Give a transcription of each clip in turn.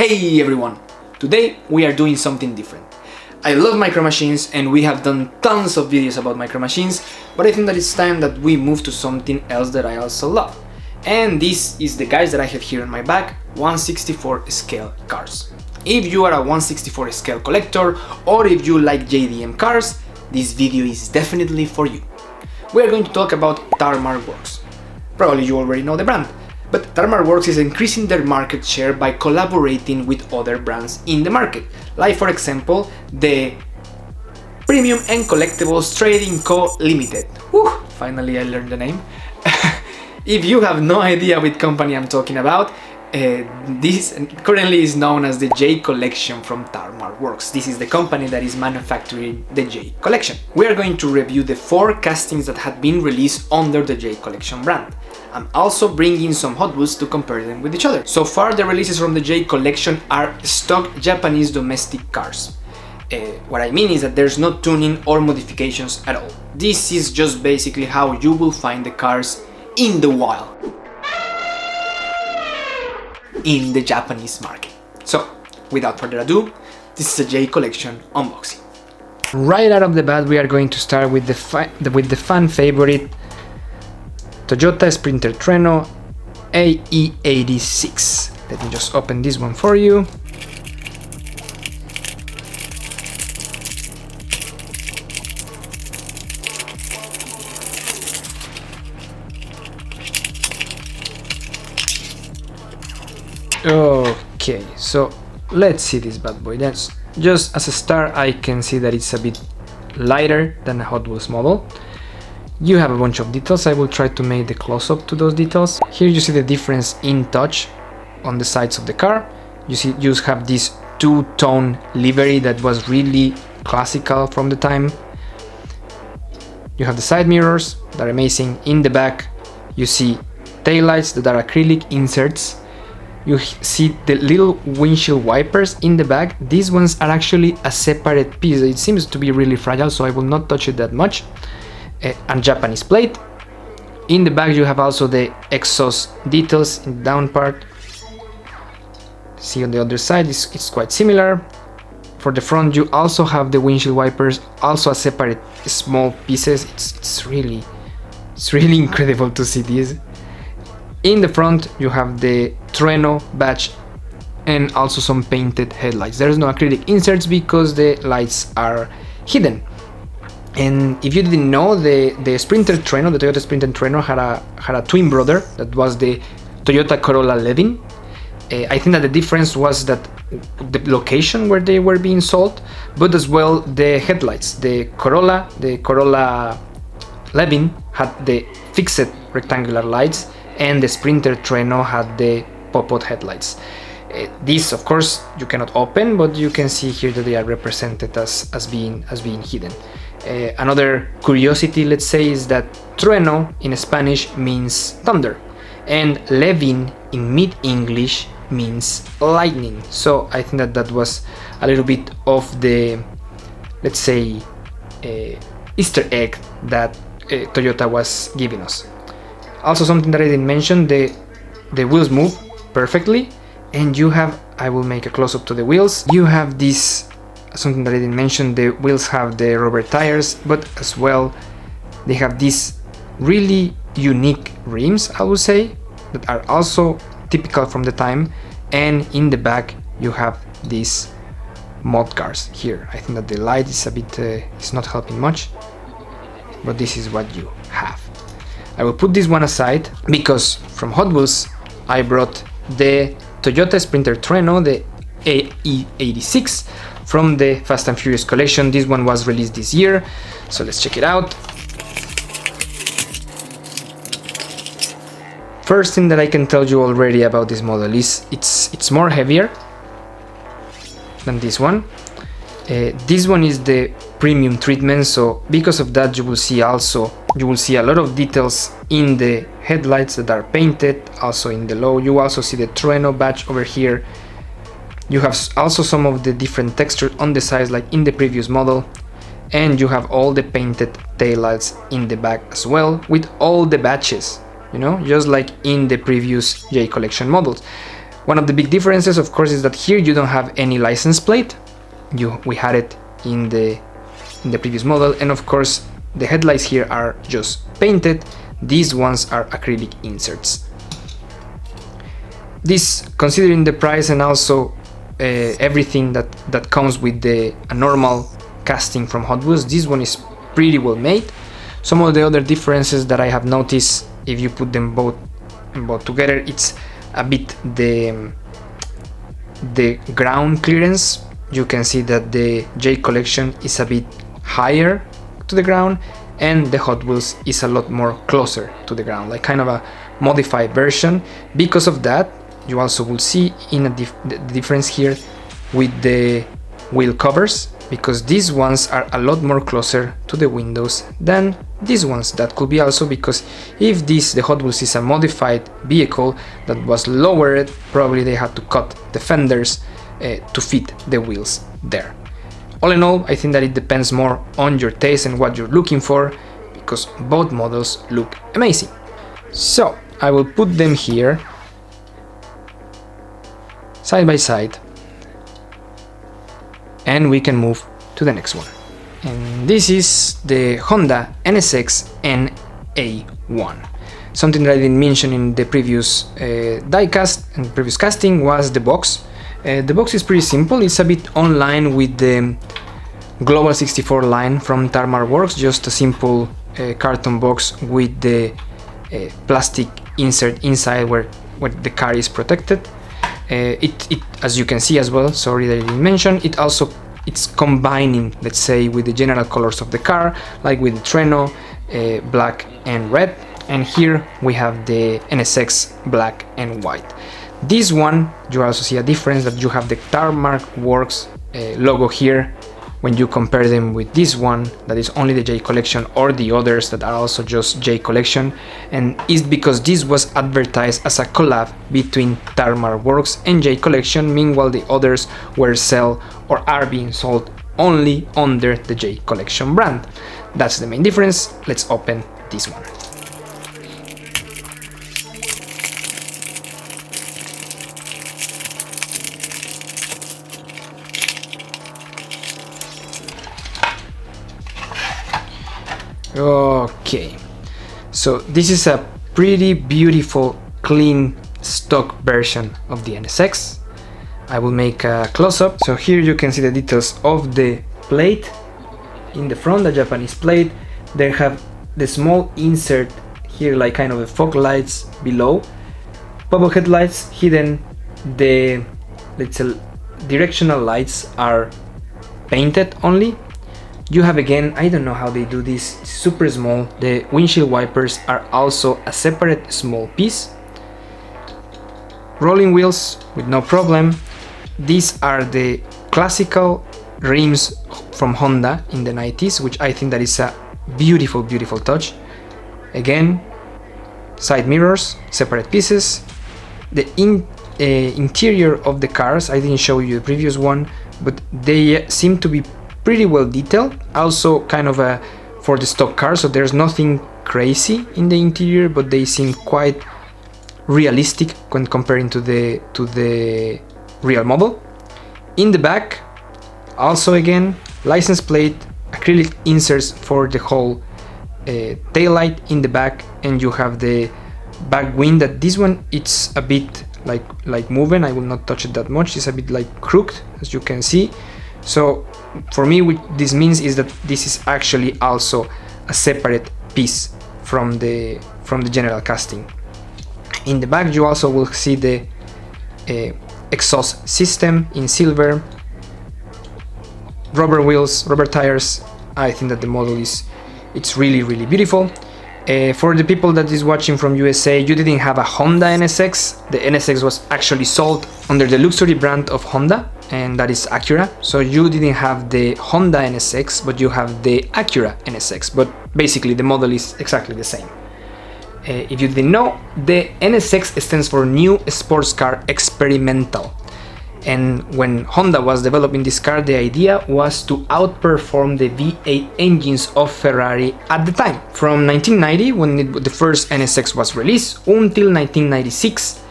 Hey everyone! Today we are doing something different. I love micro machines and we have done tons of videos about micro machines, but I think that it's time that we move to something else that I also love. And this is the guys that I have here on my back, 1/64 scale cars. If you are a 1/64 scale collector or if you like JDM cars, this video is definitely for you. We are going to talk about Tarmac Works. Probably you already know the brand. But Tarmac Works is increasing their market share by collaborating with other brands in the market, like for example the Premium and Collectibles Trading Co. Limited. Whew, finally I learned the name. If you have no idea which company I'm talking about, this currently is known as the J Collection from Tarmac Works. This is the company that is manufacturing the J Collection. We are going to review the 4 castings that had been released under the J Collection brand. I'm also bringing some Hot Wheels to compare them with each other. So far the releases from the J Collection are stock Japanese domestic cars. What I mean is that there's no tuning or modifications at all. This is just basically how you will find the cars in the wild, in the Japanese market. So without further ado, this is a J Collection unboxing. Right out of the bat we are going to start with the fan favorite Toyota Sprinter Treno AE86. Let me just open this one for you. Okay, so let's see this bad boy. That's just as a start, I can see that it's a bit lighter than a Hot Wheels model. You have a bunch of details. I will try to make the close-up to those details. Here you see the difference in touch on the sides of the car. You have this two-tone livery that was really classical from the time. You have the side mirrors that are amazing. In the back you see taillights that are acrylic inserts. You see the little windshield wipers in the back. These ones are actually a separate piece. It seems to be really fragile, so I will not touch it that much. And Japanese plate. In the back you have also the exhaust details in the down part. See on the other side it's quite similar. For the front you also have the windshield wipers, also a separate small pieces. It's really incredible to see this. In the front you have the Treno badge and also some painted headlights. There is no acrylic inserts because the lights are hidden. And if you didn't know, the Sprinter Treno, the Toyota Sprinter Treno had a twin brother that was the Toyota Corolla Levin. I think that the difference was that the location where they were being sold, but as well the headlights. The Corolla Levin had the fixed rectangular lights and the Sprinter Treno had the pop-out headlights. These of course you cannot open, but you can see here that they are represented as being hidden. Another curiosity, let's say, is that Trueno in Spanish means thunder and Levin in mid-English means lightning. So I think that was a little bit of the, let's say, Easter egg that Toyota was giving us. Also something that I didn't mention, the wheels move perfectly, and you have, I will make a close-up to the wheels. You have this, something that I didn't mention, the wheels have the rubber tires, but as well they have these really unique rims, I would say, that are also typical from the time. And in the back you have these mod cars here. I think that the light is a bit, it's not helping much, but this is what you have. I will put this one aside because from Hot Wheels I brought the Toyota Sprinter Treno, the AE86 from the Fast and Furious collection. This one was released this year, so let's check it out. First thing that I can tell you already about this model is it's more heavier than this one. This one is the premium treatment, so because of that you will see a lot of details in the headlights that are painted, also in the low. You also see the Treno badge over here. You have also some of the different textures on the sides like in the previous model, and you have all the painted taillights in the back as well with all the badges, you know, just like in the previous J Collection models. One of the big differences, of course, is that here you don't have any license plate. We had it in the previous model, and of course the headlights here are just painted. These ones are acrylic inserts. This, considering the price and also everything that comes with a normal casting from Hot Wheels, this one is pretty well made. Some of the other differences that I have noticed, if you put them both together, it's a bit the ground clearance. You can see that the J Collection is a bit higher to the ground, and the Hot Wheels is a lot more closer to the ground, like kind of a modified version. Because of that, you also will see the difference here with the wheel covers, because these ones are a lot more closer to the windows than these ones. That could be also because if the Hot Wheels is a modified vehicle that was lowered, probably they had to cut the fenders to fit the wheels there. All in all, I think that it depends more on your taste and what you're looking for, because both models look amazing. So I will put them here side by side, and we can move to the next one. And this is the Honda NSX NA1. Something that I didn't mention in the previous diecast and previous casting was the box. The box is pretty simple. It's a bit online with the Global 64 line from Tarmac Works, just a simple carton box with the plastic insert inside where the car is protected. It, as you can see as well, sorry that I didn't mention, it's combining, let's say, with the general colors of the car, like with the Treno, black and red, and here we have the NSX black and white. This one, you also see a difference, that you have the Tarmac Works logo here when you compare them with this one that is only the J Collection, or the others that are also just J Collection, and it's because this was advertised as a collab between Tarmac Works and J Collection, meanwhile the others were are being sold only under the J Collection brand. That's the main difference. Let's open this one. Okay, so this is a pretty beautiful, clean, stock version of the NSX. I will make a close-up. So here you can see the details of the plate in the front, the Japanese plate. They have the small insert here, like kind of the fog lights below, bubble headlights hidden. The, let's say, directional lights are painted only. You have, again, I don't know how they do this, super small. The windshield wipers are also a separate small piece. Rolling wheels with no problem. These are the classical rims from Honda in the 90s, which I think that is a beautiful, beautiful touch. Again, side mirrors, separate pieces. The interior of the cars, I didn't show you the previous one, but they seem to be pretty well detailed, also kind of for the stock car, so there's nothing crazy in the interior, but they seem quite realistic when comparing to the real model. In the back, also again, license plate, acrylic inserts for the whole taillight in the back, and you have the back wind. That this one, it's a bit like moving. I will not touch it that much. It's a bit like crooked, as you can see. So for me, what this means is that this is actually also a separate piece from the general casting. In the back, you also will see the exhaust system in silver, rubber wheels, rubber tires. I think that the model it's really, really beautiful. For the people that is watching from USA, you didn't have a Honda NSX. The NSX was actually sold under the luxury brand of Honda, and that is Acura. So you didn't have the Honda NSX, but you have the Acura NSX. But basically the model is exactly the same. If you didn't know, the NSX stands for New Sports Car Experimental. And when Honda was developing this car, the idea was to outperform the V8 engines of Ferrari at the time. From 1990, when the first NSX was released, until 1996,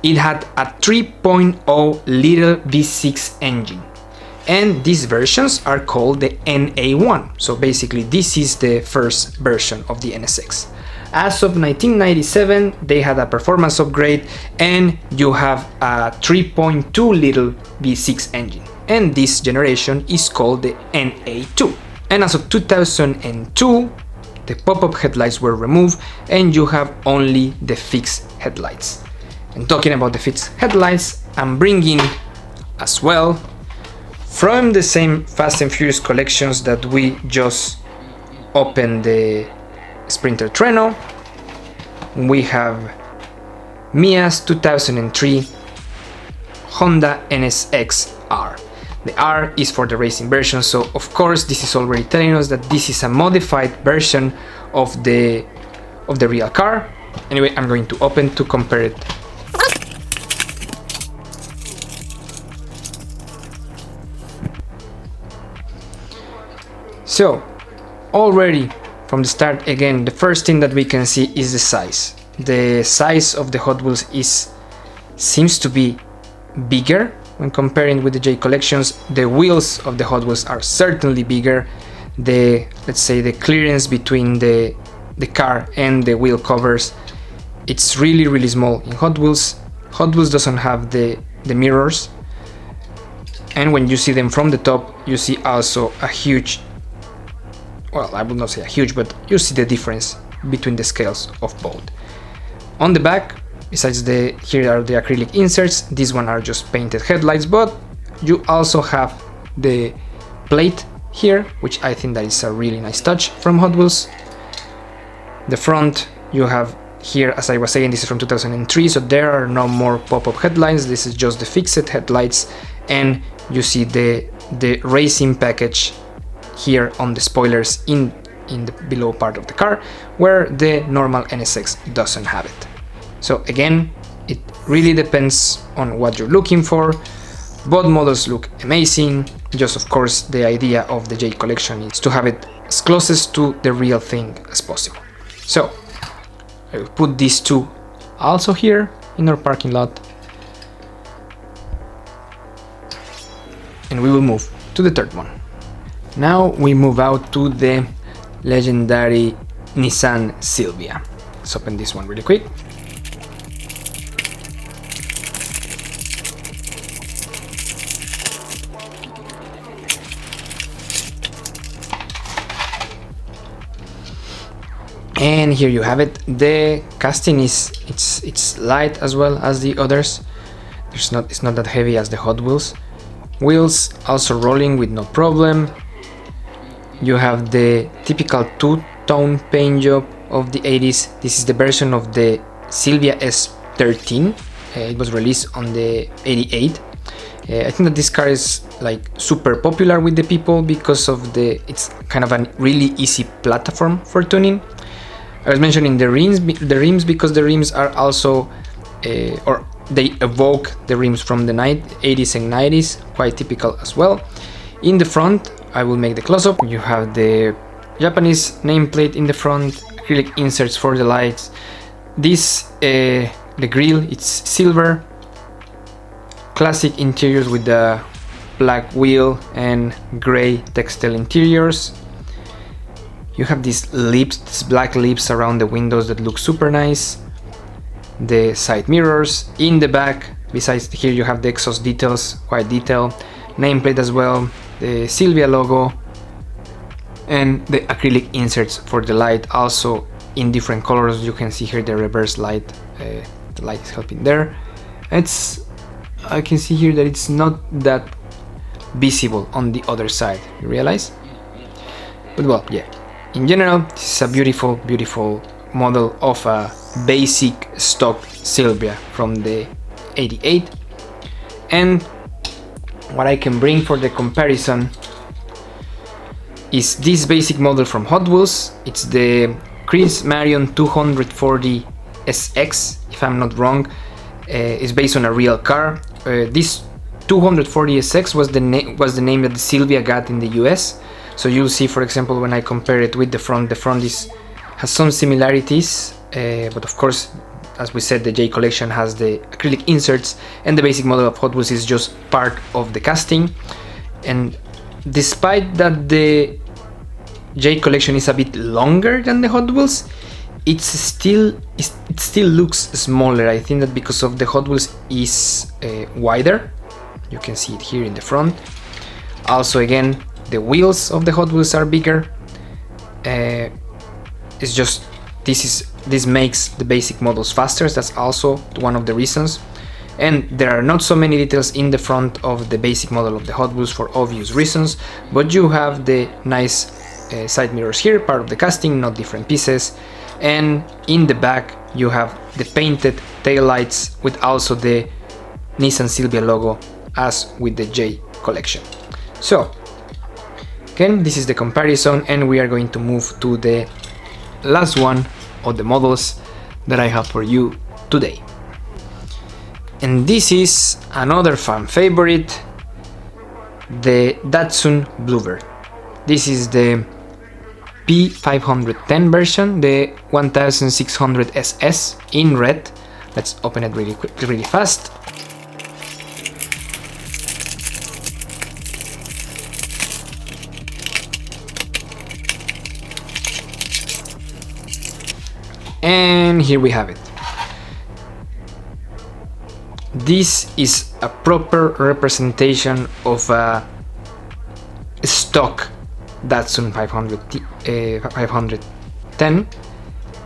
it had a 3.0 liter V6 engine. And these versions are called the NA1. So basically this is the first version of the NSX. As of 1997, they had a performance upgrade and you have a 3.2 liter V6 engine. And this generation is called the NA2. And as of 2002, the pop-up headlights were removed and you have only the fixed headlights. And talking about the fixed headlights, I'm bringing as well from the same Fast and Furious collections that we just opened the Sprinter Treno, we have Mia's 2003 Honda NSX R. The R is for the racing version, so of course this is already telling us that this is a modified version of the real car. Anyway, I'm going to open to compare it. So, already from the start, again, the first thing that we can see is the size. The size of the Hot Wheels seems to be bigger when comparing with the J collections. The wheels of the Hot Wheels are certainly bigger. Let's say the clearance between the car and the wheel covers, it's really small. In Hot Wheels doesn't have the mirrors, and when you see them from the top, you see also a huge, well, I would not say a huge, but you see the difference between the scales of both. On the back, besides here are the acrylic inserts, these one are just painted headlights, but you also have the plate here, which I think that is a really nice touch from Hot Wheels. The front, you have here, as I was saying, this is from 2003, so there are no more pop-up headlights, this is just the fixed headlights, and you see the racing package here on the spoilers in the below part of the car, where the normal NSX doesn't have it. So again, it really depends on what you're looking for. Both models look amazing, just of course the idea of the J collection is to have it as closest to the real thing as possible. So I will put these two also here in our parking lot, and we will move to the third one. Now we move out to the legendary Nissan Silvia. Let's open this one really quick. And here you have it. The casting it's light as well as the others. It's not that heavy as the Hot Wheels. Wheels also rolling with no problem. You have the typical two-tone paint job of the 80s. This is the version of the Silvia S13. It was released on the 88. I think that this car is like super popular with the people because of it's kind of a really easy platform for tuning. I was mentioning the rims because the rims are also, or they evoke the rims from the 80s and 90s, quite typical as well. In the front, I will make the close-up. You have the Japanese nameplate in the front, acrylic inserts for the lights. This, the grille, it's silver. Classic interiors with the black wheel and gray textile interiors. You have these lips, these black lips around the windows that look super nice. The side mirrors in the back. Besides here you have the exhaust details, quite detailed. Nameplate as well, the Silvia logo, and the acrylic inserts for the light, also in different colors. You can see here the reverse light, the light is helping there. I can see here that it's not that visible on the other side, you realize? But well, yeah. In general, this is a beautiful model of a basic stock Silvia from the 88. And what I can bring for the comparison is this basic model from Hot Wheels. It's the Chris Marion 240 SX, if I'm not wrong. It's based on a real car. This 240 SX was the name that the Silvia got in the US. So you'll see, for example, when I compare it with the front has some similarities, but of course as we said, the J collection has the acrylic inserts, and the basic model of Hot Wheels is just part of the casting. And despite that the J collection is a bit longer than the Hot Wheels, it still looks smaller. I think that because of the Hot Wheels is wider. You can see it here in the front. Also, again, the wheels of the Hot Wheels are bigger. It's just this makes the basic models faster. That's also one of the reasons. And there are not so many details in the front of the basic model of the Hot Wheels for obvious reasons, but you have the nice side mirrors here, part of the casting, not different pieces. And in the back you have the painted taillights with also the Nissan Silvia logo as with the J collection. So again, this is the comparison, and we are going to move to the last one of the models that I have for you today. And this is another fan favorite, the Datsun Bluebird. This is the P510 version, the 1600 SS in red. Let's open it really fast. And here we have it. This is a proper representation of a stock Datsun 510.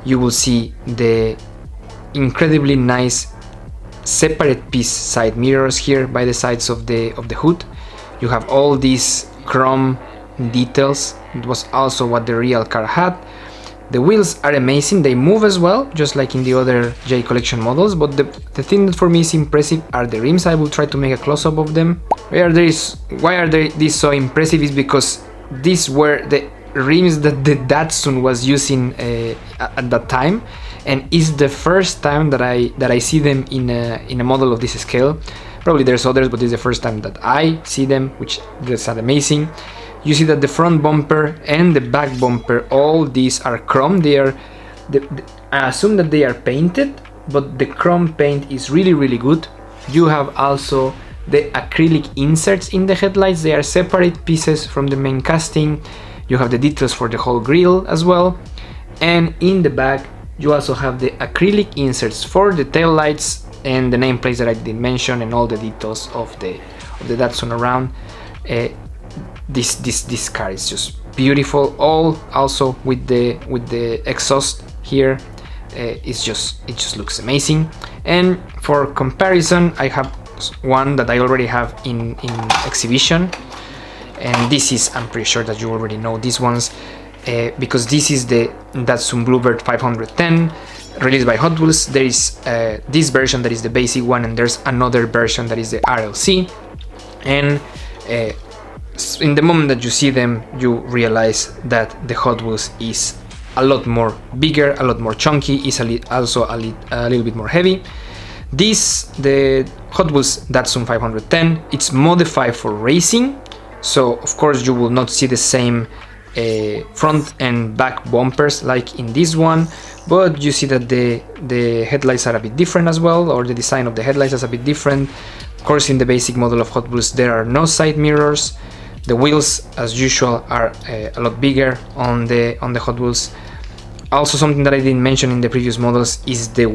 You will see the incredibly nice separate piece side mirrors here by the sides of the hood. You have all these chrome details. It was also what the real car had. The wheels are amazing, they move as well, just like in the other J collection models, but the thing that for me is impressive are the rims. I will try to make a close-up of them. Why are these so impressive is because these were the rims that the Datsun was using at that time, and it's the first time that I see them in a model of this scale. Probably there's others, but it's the first time that I see them, which is amazing. You see that the front bumper and the back bumper, all these are chrome. I assume that they are painted, but the chrome paint is really good. You have also the acrylic inserts in the headlights. They are separate pieces from the main casting. You have the details for the whole grille as well. And in the back, you also have the acrylic inserts for the tail lights and the nameplates that I didn't mention, and all the details of the Datsun around. This car is just beautiful. All also with the exhaust here, it just looks amazing. And for comparison, I have one that I already have in exhibition, and this is, I'm pretty sure that you already know these ones, because this is the Datsun Bluebird 510 released by Hot Wheels. There is this version that is the basic one, and there's another version that is the RLC. And in the moment that you see them, you realize that the Hot Wheels is a lot more bigger, a lot more chunky, is also a little bit more heavy. The Hot Wheels Datsun 510, it's modified for racing, so of course you will not see the same front and back bumpers like in this one, but you see that the headlights are a bit different as well, or the design of the headlights is a bit different. Of course, in the basic model of Hot Wheels there are no side mirrors. The wheels, as usual, are a lot bigger on the Hot Wheels. Also, something that I didn't mention in the previous models is the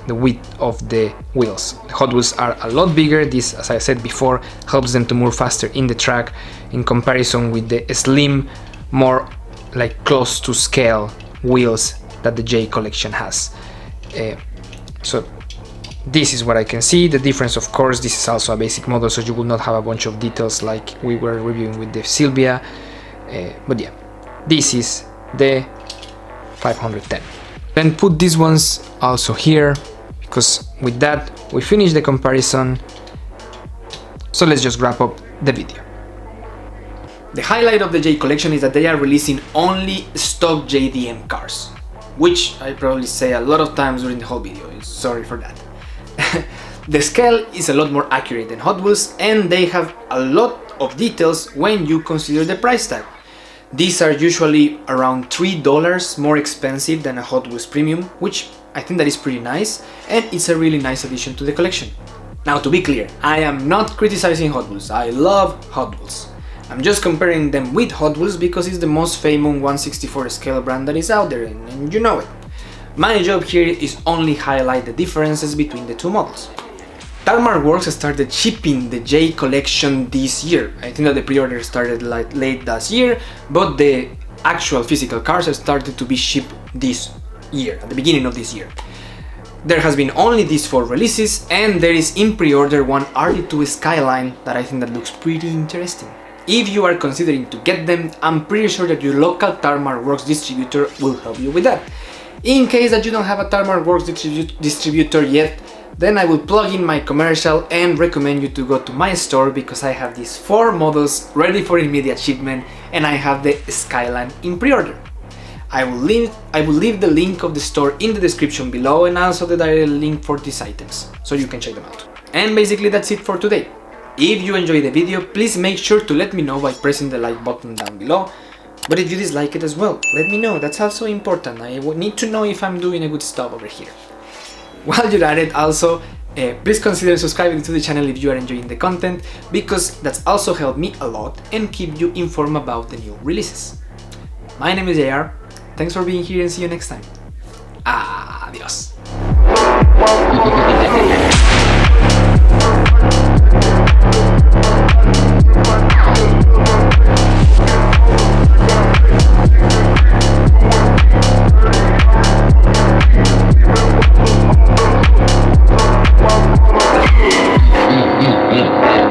width of the wheels. The Hot Wheels are a lot bigger. This, as I said before, helps them to move faster in the track in comparison with the slim, more like close to scale wheels that the J collection has. So this is what I can see. The difference, of course, this is also a basic model, so you will not have a bunch of details like we were reviewing with the Silvia. But yeah, this is the 510. Then put these ones also here, because with that we finish the comparison. So let's just wrap up the video. The highlight of the J collection is that they are releasing only stock JDM cars, which I probably say a lot of times during the whole video. Sorry for that. The scale is a lot more accurate than Hot Wheels, and they have a lot of details when you consider the price tag. These are usually around $3 more expensive than a Hot Wheels Premium, which I think that is pretty nice, and it's a really nice addition to the collection. Now, to be clear, I am not criticizing Hot Wheels. I love Hot Wheels. I'm just comparing them with Hot Wheels because it's the most famous 1/64 scale brand that is out there, and you know it. My job here is only highlight the differences between the two models. Tarmac Works started shipping the J collection this year. I think that the pre-order started late last year, but the actual physical cars started to be shipped this year, at the beginning of this year. There has been only these 4 releases, and there is in pre-order one RD2 Skyline that I think that looks pretty interesting. If you are considering to get them, I'm pretty sure that your local Tarmac Works distributor will help you with that. In case that you don't have a Tarmac Works distributor yet, then I will plug in my commercial and recommend you to go to my store because I have these 4 models ready for immediate shipment, and I have the Skyline in pre-order. I will leave the link of the store in the description below, and also the direct link for these items, so you can check them out. And basically that's it for today. If you enjoyed the video, please make sure to let me know by pressing the like button down below. But if you dislike it as well, let me know, that's also important. I need to know if I'm doing a good stuff over here. While you're at it also, please consider subscribing to the channel if you are enjoying the content, because that's also helped me a lot and keep you informed about the new releases. My name is JR, thanks for being here and see you next time. Adios. Yeah.